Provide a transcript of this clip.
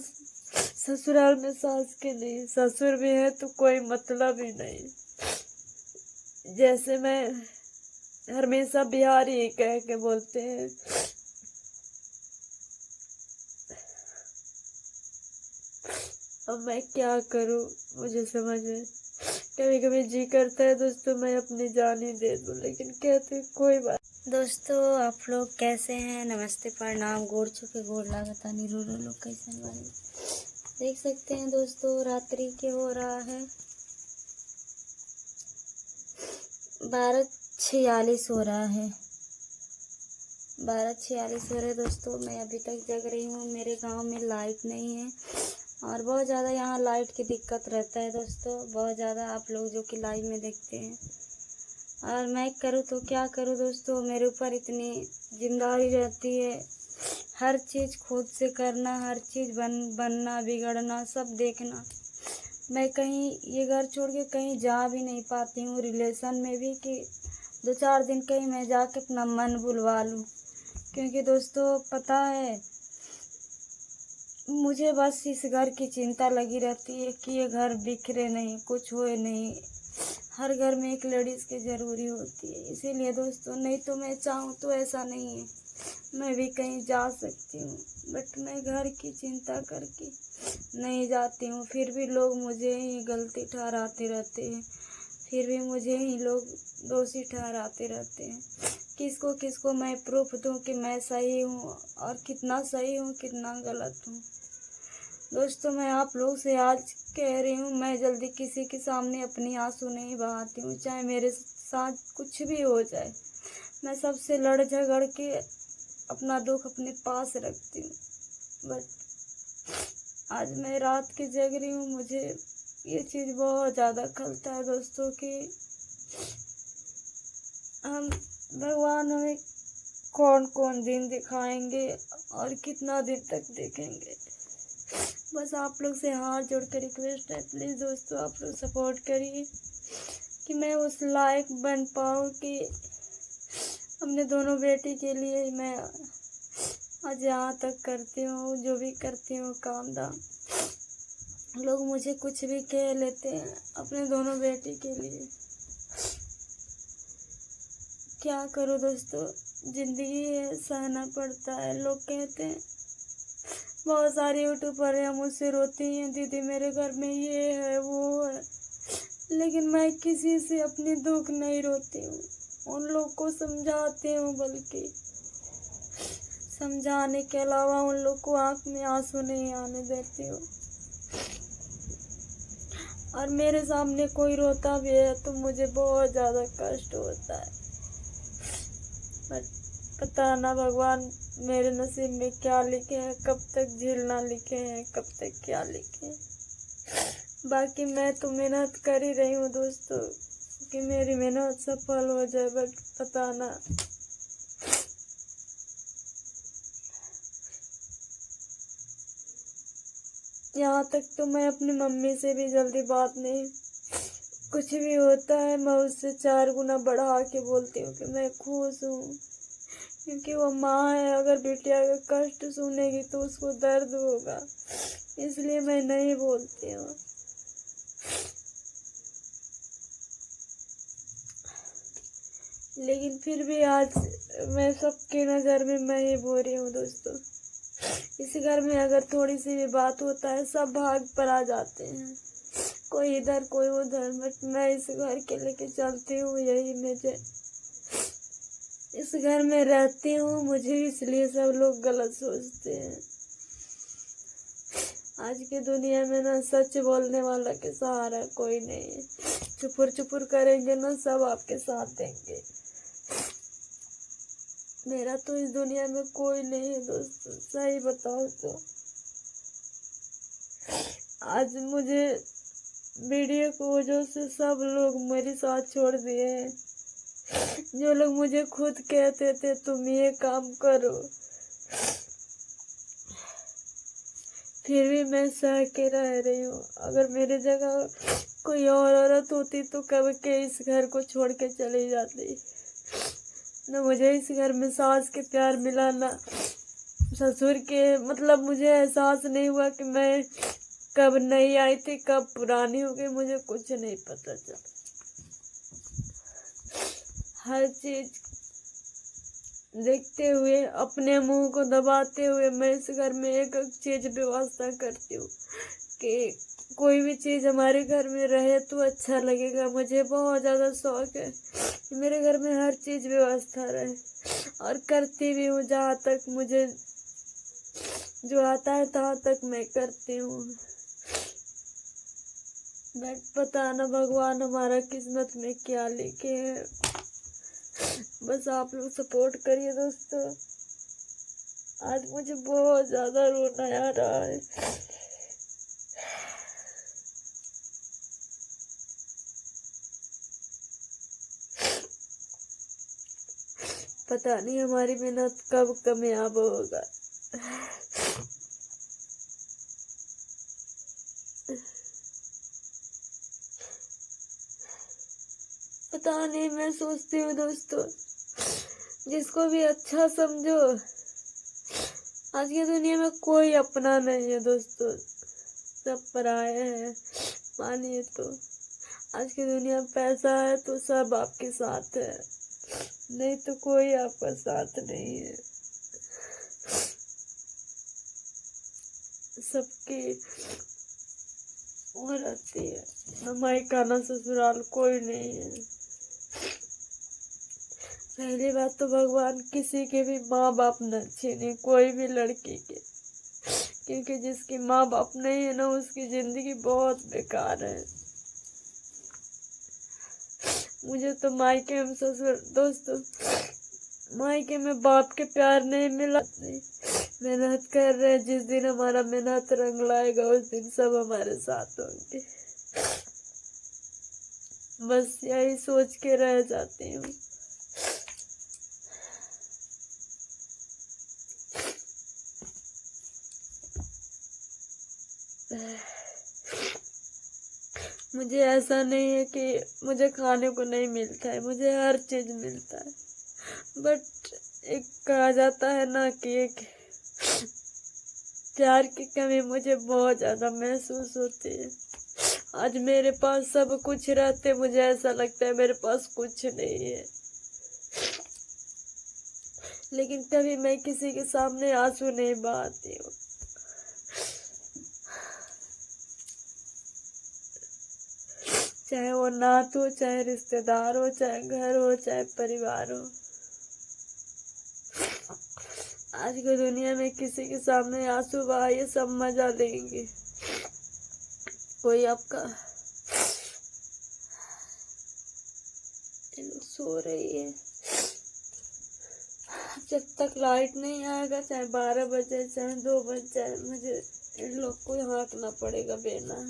ससुराल में सास के नहीं, ससुर भी है तो कोई मतलब ही नहीं। जैसे मैं हमेशा बिहारी कह के बोलते हैं। अब मैं क्या करूं, मुझे समझ में कभी कभी जी करता है दोस्तों मैं अपनी जान ही दे दूं, लेकिन कहते कोई बात। दोस्तों आप लोग कैसे हैं? नमस्ते, प्रणाम, गोड़ छुके गोड़ लागता नहीं रो लोग कैसे वाले देख सकते हैं दोस्तों। रात्रि के हो रहा है 12:46 हो रहा है, 12:46 हो रहे दोस्तों। मैं अभी तक जग रही हूँ। मेरे गांव में लाइट नहीं है और बहुत ज़्यादा यहाँ लाइट की दिक्कत रहता है दोस्तों, बहुत ज़्यादा। आप लोग जो कि लाइव में देखते हैं, और मैं करूँ तो क्या करूँ दोस्तों, मेरे ऊपर इतनी जिम्मेदारी रहती है। हर चीज़ खुद से करना, हर चीज़ बनना बिगड़ना सब देखना। मैं कहीं ये घर छोड़ के कहीं जा भी नहीं पाती हूँ, रिलेशन में भी कि 2-4 दिन कहीं मैं जाके अपना मन भुलवा लूँ। क्योंकि दोस्तों पता है मुझे बस इस घर की चिंता लगी रहती है कि ये घर बिखरे नहीं, कुछ होए नहीं। हर घर में एक लेडीज़ की ज़रूरी होती है, इसीलिए दोस्तों। नहीं तो मैं चाहूँ तो ऐसा नहीं है, मैं भी कहीं जा सकती हूँ, बट मैं घर की चिंता करके नहीं जाती हूँ। फिर भी लोग मुझे ही गलती ठहराते रहते हैं, फिर भी मुझे ही लोग दोषी ठहराते रहते हैं। किसको किसको मैं प्रूफ दूँ कि मैं सही हूँ और कितना सही हूँ कितना गलत हूँ। दोस्तों मैं आप लोग से आज कह रही हूँ, मैं जल्दी किसी के सामने अपनी आंसू नहीं बहाती हूँ, चाहे मेरे साथ कुछ भी हो जाए। मैं सबसे लड़ झगड़ के अपना दुख अपने पास रखती हूँ। बट आज मैं रात की जग रही हूँ, मुझे ये चीज़ बहुत ज़्यादा खलता है दोस्तों कि हम भगवान हमें कौन कौन दिन दिखाएंगे और कितना दिन तक देखेंगे। बस आप लोग से हाथ जोड़ कर रिक्वेस्ट है, प्लीज़ दोस्तों आप लोग सपोर्ट करिए कि मैं उस लायक बन पाऊँ कि अपने दोनों बेटी के लिए मैं आज यहाँ तक करती हूँ, जो भी करती हूँ काम धाम। लोग मुझे कुछ भी कह लेते हैं अपने दोनों बेटी के लिए। क्या करूँ दोस्तों, ज़िंदगी है, सहना पड़ता है। लोग कहते हैं, बहुत सारे यूट्यूबर हैं मुझसे रोती हैं, दीदी मेरे घर में ये है वो है, लेकिन मैं किसी से अपनी दुख नहीं रोती हूँ, उन लोग को समझाती हूँ, बल्कि समझाने के अलावा उन लोग को आँख में आंसू नहीं आने देती हूँ। और मेरे सामने कोई रोता भी है तो मुझे बहुत ज़्यादा कष्ट होता है। बट पता ना भगवान मेरे नसीब में क्या लिखे हैं, कब तक झेलना लिखे हैं, कब तक क्या लिखे हैं। बाकी मैं तो मेहनत कर ही रही हूँ दोस्तों कि मेरी मेहनत सफल हो जाए, बट पता ना यहाँ तक तो मैं अपनी मम्मी से भी जल्दी बात नहीं, कुछ भी होता है मैं उससे 4 गुना बढ़ा के बोलती हूँ कि मैं खुश हूँ, क्योंकि वो माँ है। अगर बिटिया का कष्ट सुनेगी तो उसको दर्द होगा, इसलिए मैं नहीं बोलती हूँ। लेकिन फिर भी आज मैं सबकी नज़र में मैं ही बुरी हूँ दोस्तों। इस घर में अगर थोड़ी सी भी बात होता है सब भाग पर आ जाते हैं, कोई इधर कोई उधर। बट मैं इस घर के लेके चलती हूँ, यही मुझे इस घर में रहती हूँ, मुझे इसलिए सब लोग गलत सोचते हैं। आज की दुनिया में ना सच बोलने वाला के सहारा कोई नहीं है, चुपुर चुपुर करेंगे ना सब आपके साथ देंगे। मेरा तो इस दुनिया में कोई नहीं है दोस्तों, सही बताओ तो। आज मुझे वीडियो की वजह से सब लोग मेरे साथ छोड़ दिए हैं। जो लोग मुझे खुद कहते थे तुम ये काम करो, फिर भी मैं सह के रह रही हूँ। अगर मेरे जगह कोई और औरत होती तो कब के इस घर को छोड़ के चली जाती। न मुझे इस घर में सास के प्यार मिला, ना ससुर के मतलब मुझे एहसास नहीं हुआ कि मैं कब नई आई थी कब पुरानी हो गई, मुझे कुछ नहीं पता चला। हर चीज देखते हुए, अपने मुंह को दबाते हुए मैं इस घर में एक एक चीज व्यवस्था करती हूँ कि कोई भी चीज हमारे घर में रहे तो अच्छा लगेगा। मुझे बहुत ज्यादा शौक है कि मेरे घर में हर चीज व्यवस्था रहे, और करती भी हूँ। जहाँ तक मुझे जो आता है तहाँ तक मैं करती हूँ। बट पता ना भगवान हमारा किस्मत में क्या लिखे है। बस आप लोग सपोर्ट करिए दोस्तों। आज मुझे बहुत ज्यादा रोना आ रहा है। पता नहीं हमारी मेहनत कब कामयाब होगा। पता नहीं, मैं सोचती हूँ दोस्तों, जिसको भी अच्छा समझो, आज की दुनिया में कोई अपना नहीं है दोस्तों, सब पराए हैं। मानिए तो आज की दुनिया में पैसा है तो सब आपके साथ है, नहीं तो कोई आपका साथ नहीं है। सबकी वो रहती है, न मायका न ससुराल, कोई नहीं है। पहली बात तो भगवान किसी के भी माँ बाप न छीने, कोई भी लड़की के, क्योंकि जिसकी माँ बाप नहीं है ना उसकी जिंदगी बहुत बेकार है। मुझे तो मायके में ससुर दोस्तों, मायके में बाप के प्यार नहीं मिला। नहीं मेहनत कर रहे हैं, जिस दिन हमारा मेहनत रंग लाएगा उस दिन सब हमारे साथ होंगे। बस यही सोच के रह जाती हूँ। मुझे ऐसा नहीं है कि मुझे खाने को नहीं मिलता है, मुझे हर चीज मिलता है। बट एक कहा जाता है ना कि एक प्यार की कमी मुझे बहुत ज्यादा महसूस होती है। आज मेरे पास सब कुछ रहते मुझे ऐसा लगता है मेरे पास कुछ नहीं है, लेकिन कभी मैं किसी के सामने आंसू नहीं बहाती हूँ। चाहे वो नात हो, चाहे रिश्तेदार हो, चाहे घर हो, चाहे परिवार हो। आज की दुनिया में किसी के सामने आंसू बहाइए, सब मजा लेंगे। कोई आपका सो रही है, जब तक लाइट नहीं आएगा, चाहे 12 बजे चाहे 2 बज जाए, मुझे इन लोग को हाँकना पड़ेगा बेना।